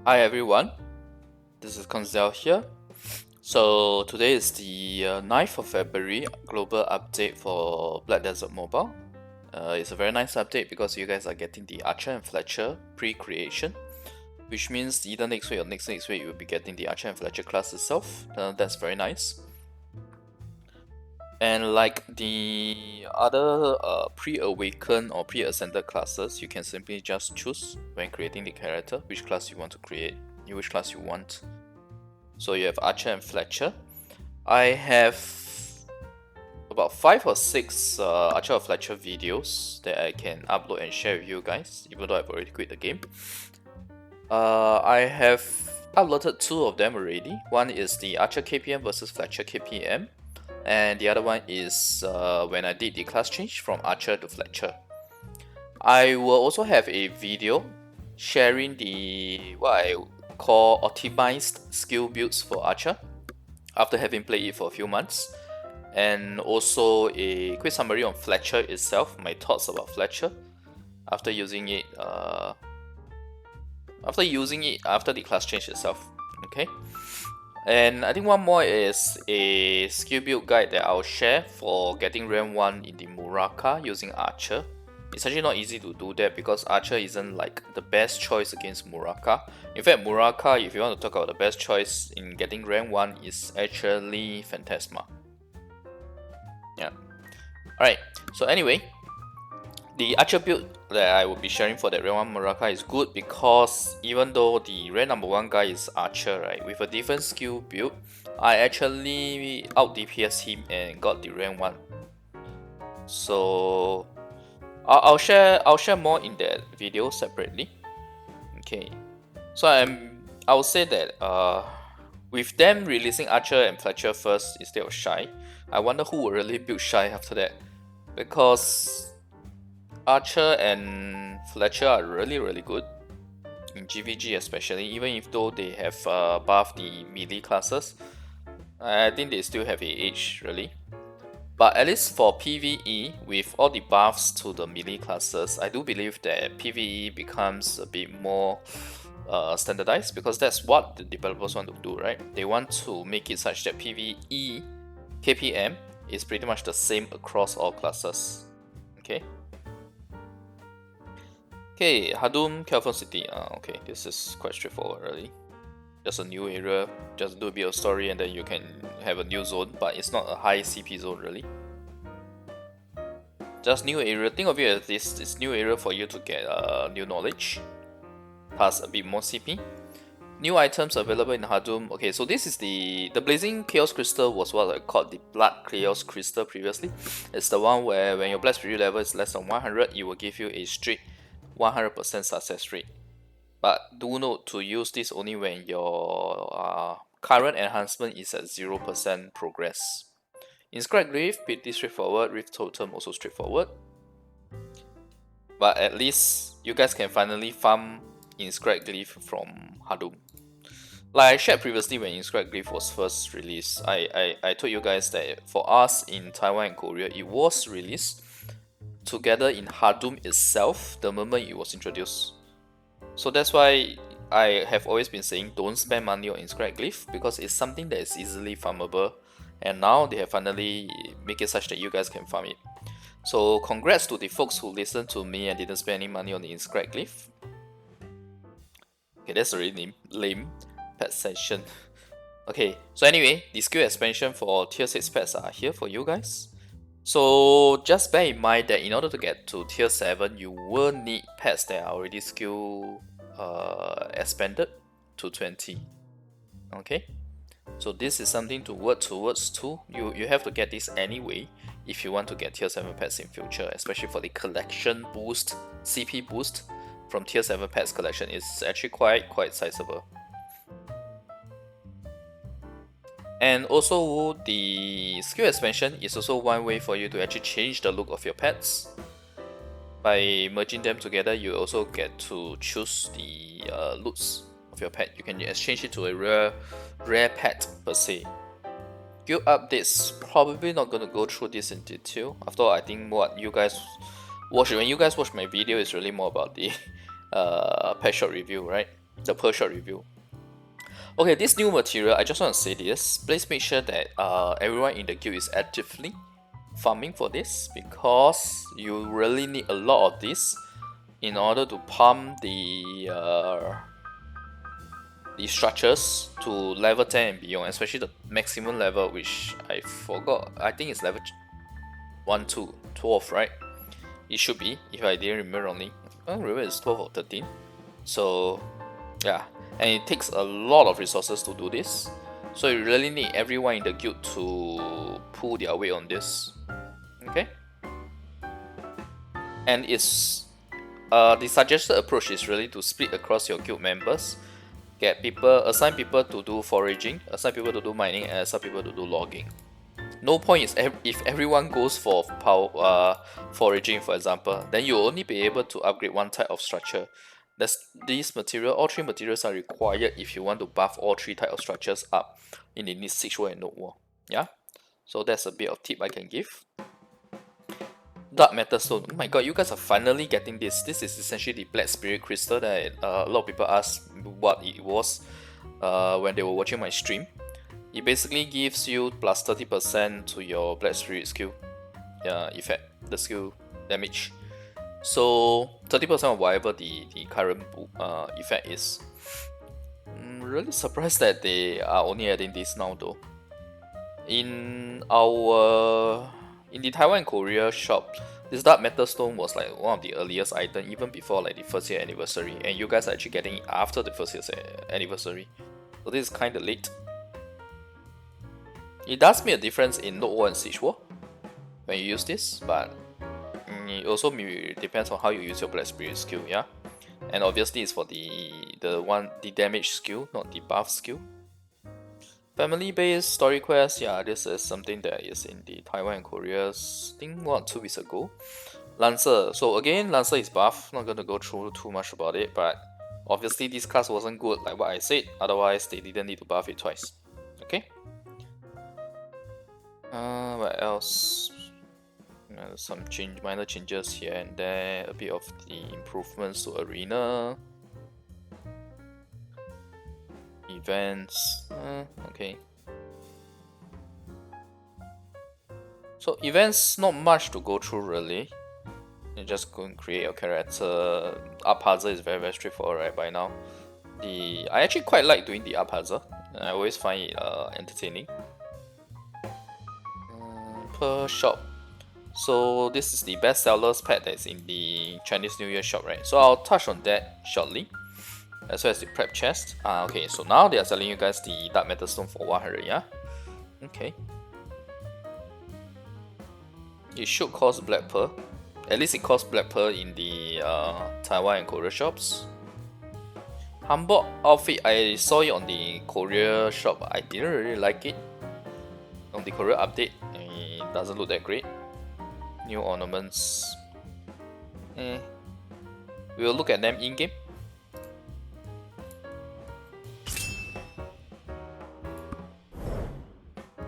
Hi everyone, this is Koinzell here. So today is the 9th of February global update for Black Desert Mobile. It's a very nice update because you guys are getting the Archer and Fletcher pre-creation, which means either next week or next week you will be getting the Archer and Fletcher class itself. That's very nice. And like the other pre-awakened or pre-ascended classes, you can simply just choose when creating the character which class you want to create, which class you want. So you have Archer and Fletcher. I have about 5 or 6 Archer or Fletcher videos that I can upload and share with you guys, even though I've already quit the game. I have uploaded 2 of them already. One is the Archer KPM versus Fletcher KPM, and the other one is when I did the class change from Archer to Fletcher. I will also have a video sharing the what I call optimized skill builds for Archer after having played it for a few months, and also a quick summary on Fletcher itself, my thoughts about Fletcher after using it after the class change itself. Okay, and I think one more is a skill build guide that I'll share for getting rank 1 in the Muraka using Archer. It's actually not easy to do that because Archer isn't like the best choice against Muraka. In fact, Muraka, if you want to talk about the best choice in getting rank 1, is actually Phantasma. Yeah. Alright, so anyway, the Archer build that I will be sharing for that rank 1 Muraka is good because even though the rank number 1 guy is Archer, right, with a different skill build, I actually out DPS him and got the rank 1. So I'll share more in that video separately. Okay, so I will say that with them releasing Archer and Fletcher first instead of Shy, I wonder who will really build Shy after that, because Archer and Fletcher are really good in GVG especially, even if though they have buffed the melee classes. I think they still have a edge really. But at least for PvE, with all the buffs to the melee classes, I do believe that PvE becomes a bit more standardized, because that's what the developers want to do, right? They want to make it such that PvE KPM is pretty much the same across all classes. Okay. Okay, Hadum, Kelvin City. Okay, this is quite straightforward, really. Just a new area, just do a bit of story and then you can have a new zone, but it's not a high CP zone really. Just new area, think of it as this new area for you to get new knowledge, plus a bit more CP. New items available in Hadum. Okay, so this is the Blazing Chaos Crystal was what I called the Blood Chaos Crystal previously. It's the one where when your Blood Spirit level is less than 100, it will give you a strict 100% success rate. But do note to use this only when your current enhancement is at 0% progress. Inscribed Glyph, pretty straightforward. Rift Totem also straightforward. But at least you guys can finally farm Inscribed Glyph from Hadum. Like I shared previously when Inscribed Glyph was first released, I told you guys that for us in Taiwan and Korea, it was released together in Hadum itself the moment it was introduced. So that's why I have always been saying don't spend money on Inscribed Glyph, because it's something that is easily farmable, and now they have finally make it such that you guys can farm it. So congrats to the folks who listened to me and didn't spend any money on the Inscribed Glyph. Okay, that's a really lame pet session. Okay, so anyway, the skill expansion for tier 6 pets are here for you guys. So just bear in mind that in order to get to tier 7, you will need pets that are already skill expanded to 20. Okay, so this is something to work towards too. You have to get this anyway if you want to get tier 7 pets in future, especially for the collection boost, CP boost from tier 7 pets collection is actually quite sizable. And also the skill expansion is also one way for you to actually change the look of your pets. By merging them together, you also get to choose the looks of your pet. You can exchange it to a rare pet per se. Guild updates, probably not going to go through this in detail. After all, I think what you guys watch, when you guys watch my video, is really more about the pet shop review, right? the per shot review. Okay, this new material, I just want to say this. Please make sure that everyone in the guild is actively farming for this, because you really need a lot of this in order to pump the structures to level 10 and beyond, especially the maximum level, which I forgot. I think it's level 12, right? It should be, if I didn't remember wrongly. I don't remember it's 12 or 13. So yeah, and it takes a lot of resources to do this. So you really need everyone in the guild to pull their weight on this. Okay? And it's the suggested approach is really to split across your guild members. Assign people to do foraging, assign people to do mining, and assign people to do logging. No point is if everyone goes for foraging, for example, then you'll only be able to upgrade one type of structure. All three materials are required if you want to buff all three type of structures up in the Need Siege War and Node War. Yeah, so that's a bit of tip I can give. Dark Matter Stone. Oh my god, you guys are finally getting this. This is essentially the Black Spirit Crystal that a lot of people asked what it was when they were watching my stream. It basically gives you plus 30% to your Black Spirit skill effect, the skill damage. So 30% of whatever the current effect is. I'm really surprised that they are only adding this now though. In the Taiwan and Korea shop, this Dark Metal Stone was like one of the earliest items, even before like the first year anniversary, and you guys are actually getting it after the first year's anniversary. So this is kinda late. It does make a difference in Node War and Siege War when you use this, but it also depends on how you use your Black Spirit skill, yeah? And obviously it's for the damage skill, not the buff skill. Family-based story quest, yeah, this is something that is in the Taiwan and Korea, I think 1 or 2 weeks ago. Lancer, so again, Lancer is buff, not gonna go through too much about it, but obviously this class wasn't good like what I said, otherwise they didn't need to buff it twice. Okay? What else? Some minor changes here and there, a bit of the improvements to Arena. Events, okay. So events, not much to go through really. You just go and create your character. Art puzzle is very straightforward right by now. I actually quite like doing the art puzzle. I always find it entertaining. Per shop. So this is the best sellers pet that's in the Chinese New Year shop, right? So I'll touch on that shortly, as well as the prep chest. Okay, so now they are selling you guys the Dark Metal Stone for 100, yeah? Okay. It should cost Black Pearl. At least it costs Black Pearl in the Taiwan and Korea shops. Hanbok outfit, I saw it on the Korea shop. I didn't really like it. On the Korea update, it doesn't look that great. New ornaments. We'll look at them in-game.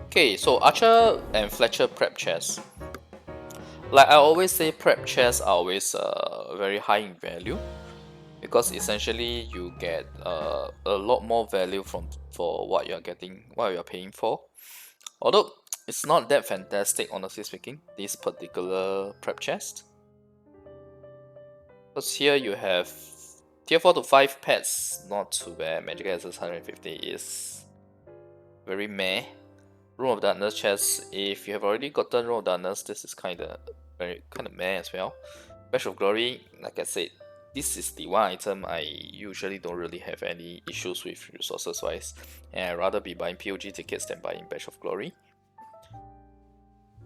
Okay, so Archer and Fletcher prep chests. Like I always say, prep chests are always very high in value, because essentially you get a lot more value for what you're getting, what you're paying for. Although it's not that fantastic, honestly speaking, this particular prep chest. Because here you have tier 4 to 5 pets, not too bad. Magic Essence 150 is very meh. Room of Darkness chest, if you have already gotten Room of Darkness, this is kinda meh as well. Badge of Glory, like I said, this is the one item I usually don't really have any issues with resources wise, and I'd rather be buying POG tickets than buying Badge of Glory,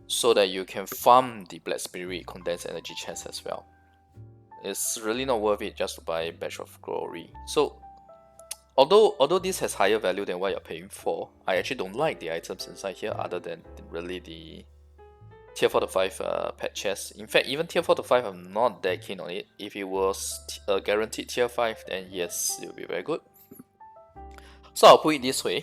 so that you can farm the Black Spirit Condensed Energy chest as well. It's really not worth it just to buy Badge of Glory. So although this has higher value than what you're paying for, I actually don't like the items inside here other than really the tier 4 to 5 pet chest. In fact, even tier 4 to 5, I'm not that keen on it. If it was a guaranteed tier 5, then yes, it would be very good. So I'll put it this way.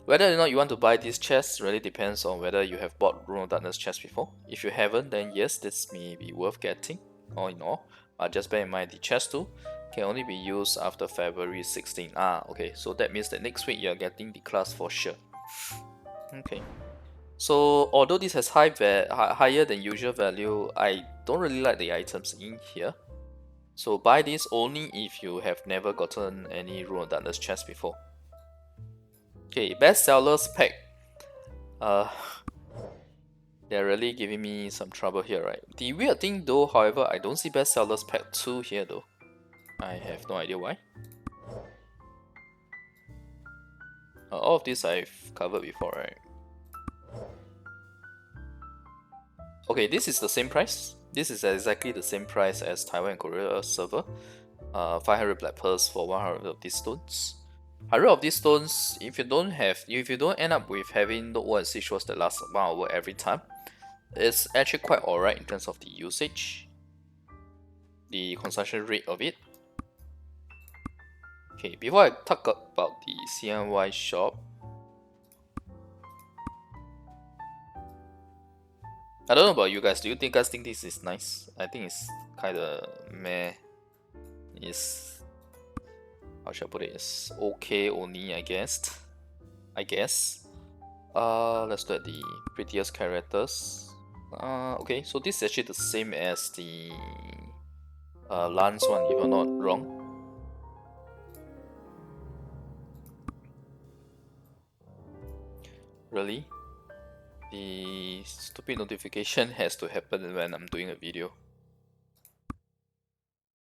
Whether or not you want to buy this chest really depends on whether you have bought Rune of Darkness chest before. If you haven't, then yes, this may be worth getting, all in all. But just bear in mind the chest too. can only be used after February 16. Ah, okay, so that means that next week you're getting the class for sure. Okay. So although this has higher than usual value, I don't really like the items in here. So buy this only if you have never gotten any Rune of Darkness chest before. Okay, best sellers pack. They're really giving me some trouble here, right? The weird thing though, however, I don't see best sellers pack 2 here though. I have no idea why. All of this I've covered before, right? Okay, this is the same price. This is exactly the same price as Taiwan and Korea server. 500 black pearls for 100 of these stones. 100 of these stones, if you don't end up with having Note 1 and Siege Wars that last 1 hour every time, it's actually quite alright in terms of the usage, the consumption rate of it. Okay, before I talk about the CNY shop, I don't know about you guys. Do you guys think this is nice? I think it's kinda meh. It's, how should I put it? It's okay only, I guess. Let's look at the prettiest characters. Okay, so this is actually the same as the Lance one, if I'm not wrong. Really? The stupid notification has to happen when I'm doing a video.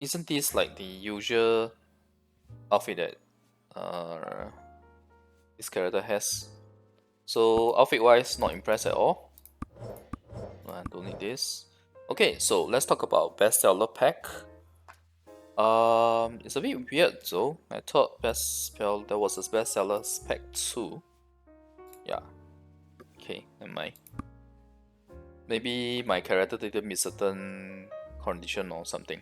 Isn't this like the usual outfit that this character has? So outfit wise, not impressed at all. I don't need this. Okay, so let's talk about bestseller pack. It's a bit weird though. I thought there was a bestsellers pack 2. Yeah. Okay, never mind. Maybe my character didn't meet certain condition or something.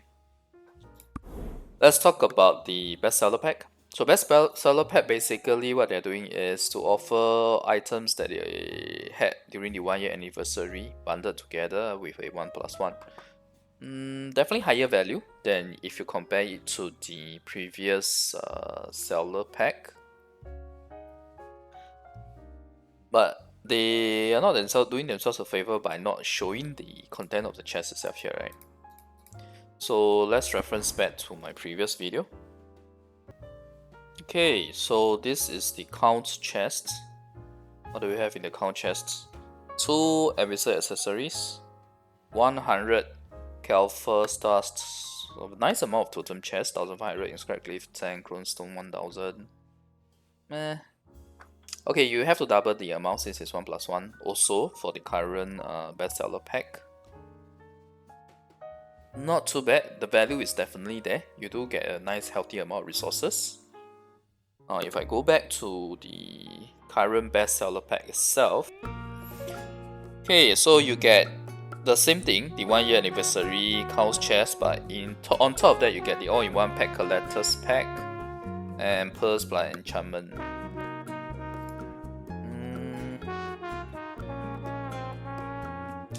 Let's talk about the bestseller pack. So bestseller pack, basically what they're doing is to offer items that they had during the 1 year anniversary bundled together with a 1+1. Definitely higher value than if you compare it to the previous seller pack. But they are not doing themselves a favor by not showing the content of the chest itself here, right? So let's reference back to my previous video. Okay, so this is the count chest. What do we have in the count chest? 2 adversary accessories, 100 Kelfer stars, a nice amount of totem chest, 1500 inscribed glyph, 10 clone stone, 1000. Meh. Okay, you have to double the amount since it's 1+1. Also for the current bestseller pack. Not too bad. The value is definitely there. You do get a nice healthy amount of resources. If I go back to the current bestseller pack itself, okay, so you get the same thing, the 1 year anniversary counts chest, but on top of that you get the all-in-one pack collector's pack and pearls plus enchantment.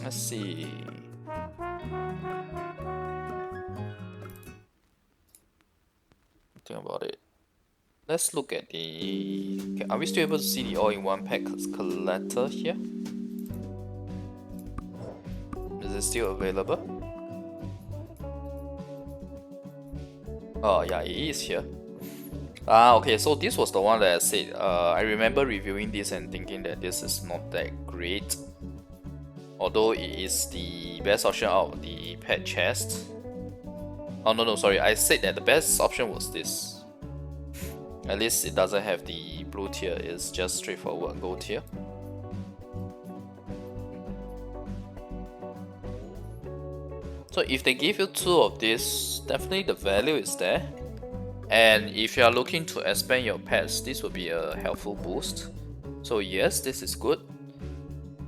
Let's see. Think about it. Let's look at the... Okay, are we still able to see the all-in-one pack collector here? Is it still available? Oh yeah, it is here. Okay, so this was the one that I said. I remember reviewing this and thinking that this is not that great. Although it is the best option out of the pet chest. Oh no, sorry, I said that the best option was this. At least it doesn't have the blue tier, it's just straightforward gold tier. So if they give you 2 of this, definitely the value is there. And if you are looking to expand your pets, this will be a helpful boost. So yes, this is good.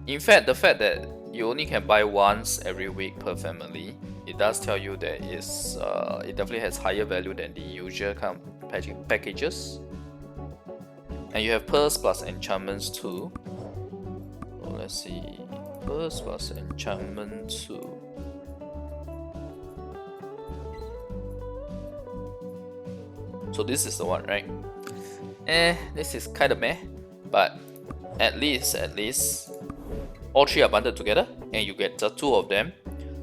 In fact, the fact that you only can buy once every week per family, it does tell you that it definitely has higher value than the usual kind of packages. And you have pearls plus enchantments too. So let's see, pearls plus enchantment too. So this is the one, right? This is kind of meh, but at least all three are bundled together and you get the two of them.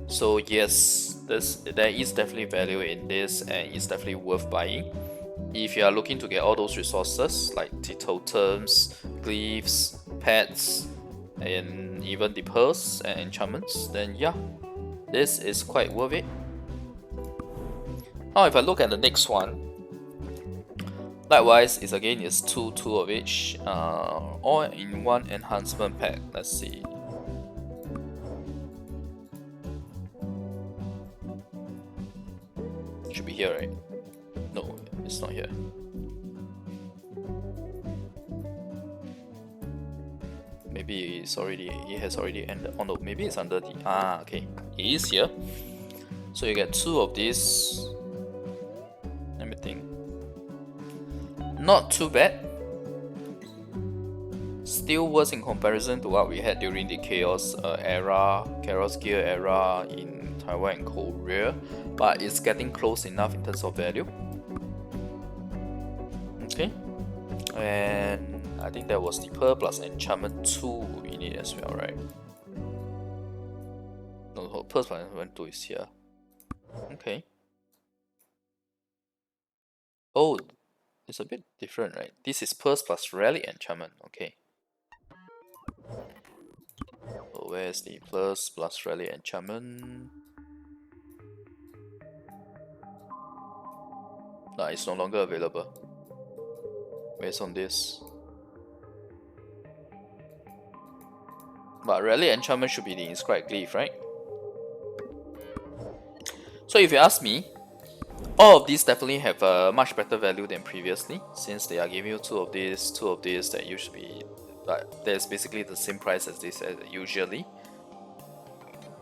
So yes, there is definitely value in this and it's definitely worth buying. If you are looking to get all those resources like the totems, glyphs, pets, and even the pearls and enchantments, then yeah, this is quite worth it. Now if I look at the next one, likewise it's two of each, all in one enhancement pack. Let's see. Should be here, right? No, it's not here. Maybe it has already ended. Oh no, maybe it's under the okay. It is here. So you get two of these. Let me think. Not too bad. Still worse in comparison to what we had during the Chaos Gear era in Taiwan and Korea, but it's getting close enough in terms of value. Okay, and I think that was the Pearl plus Enchantment 2 in it as well, right? No, Pearl plus Enchantment 2 is here. Okay. Oh, it's a bit different, right? This is Pearl plus Relic Enchantment. Okay. So where's the plus Relic Enchantment? No, it's no longer available. Based on this. But Relic Enchantment should be the inscribed glyph, right? So if you ask me, all of these definitely have a much better value than previously, since they are giving you two of these, that usually, but there's basically the same price as this usually.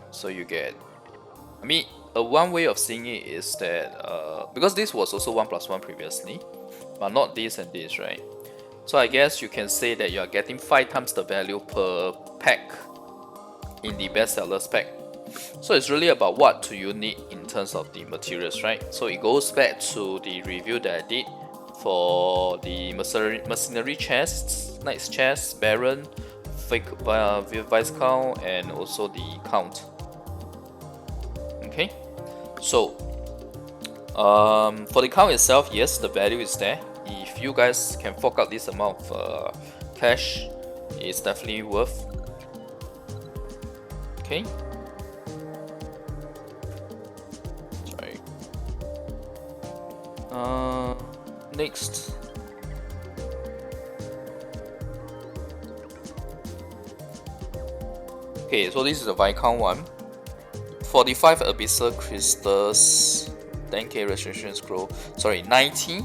So you get, I mean, one way of seeing it is that because this was also 1+1 previously, but not this and this, right? So I guess you can say that you are getting 5 times the value per pack in the bestsellers pack. So it's really about what do you need in terms of the materials, right? So it goes back to the review that I did for the mercenary chests, knight's chest, baron, viscount, and also the count. Okay, so for the count itself, yes, the value is there. If you guys can fork out this amount of cash, it's definitely worth. Okay. Sorry. Next. Okay, so this is the Viscount one. 45 Abyssal Crystals, 10k restoration scroll. Sorry, 90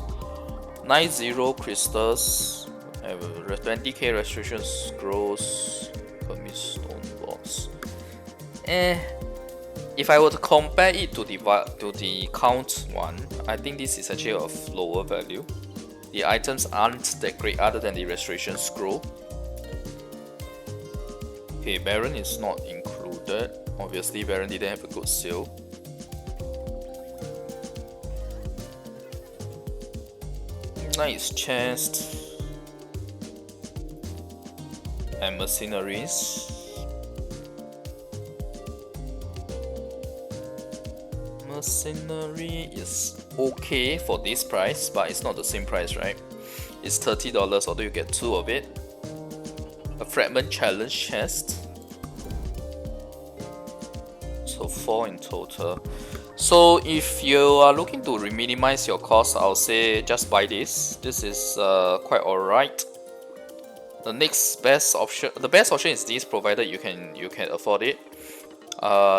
crystals, 20k restoration scrolls, permit stone blocks. If I were to compare it to the count one, I think this is actually of lower value. The items aren't that great other than the restoration scroll. Okay, Baron is not included. Obviously, Baron didn't have a good sale. Nice chest and mercenaries. Mercenary is okay for this price, but it's not the same price, right? It's $30, although you get 2 of it. A fragment challenge chest. So 4 in total. So if you are looking to minimize your cost, I'll say just buy this. This is quite alright. The next best option, the best option is this, provided you can afford it.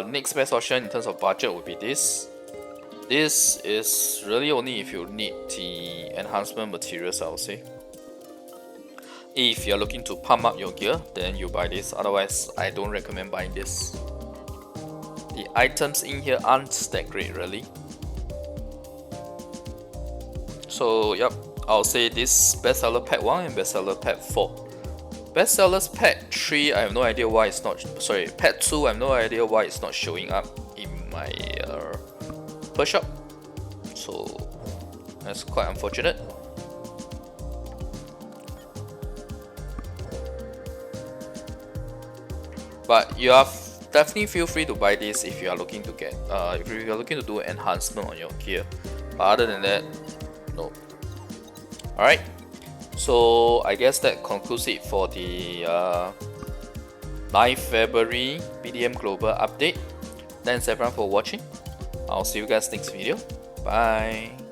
Next best option in terms of budget would be this. This is really only if you need the enhancement materials, I would say. If you're looking to pump up your gear, then you buy this. Otherwise, I don't recommend buying this. The items in here aren't that great, really. So, yep, I'll say this bestseller pack 1 and bestseller pack 4. Bestsellers pack 3, I have no idea why it's not. Sorry, pack 2, I have no idea why it's not showing up in my per shop. So, That's quite unfortunate. But you are definitely feel free to buy this if you are looking to get if you are looking to do enhancement on your gear. But other than that, no. Alright. So I guess that concludes it for the 9th February BDM Global update. Thanks everyone for watching. I'll see you guys next video. Bye.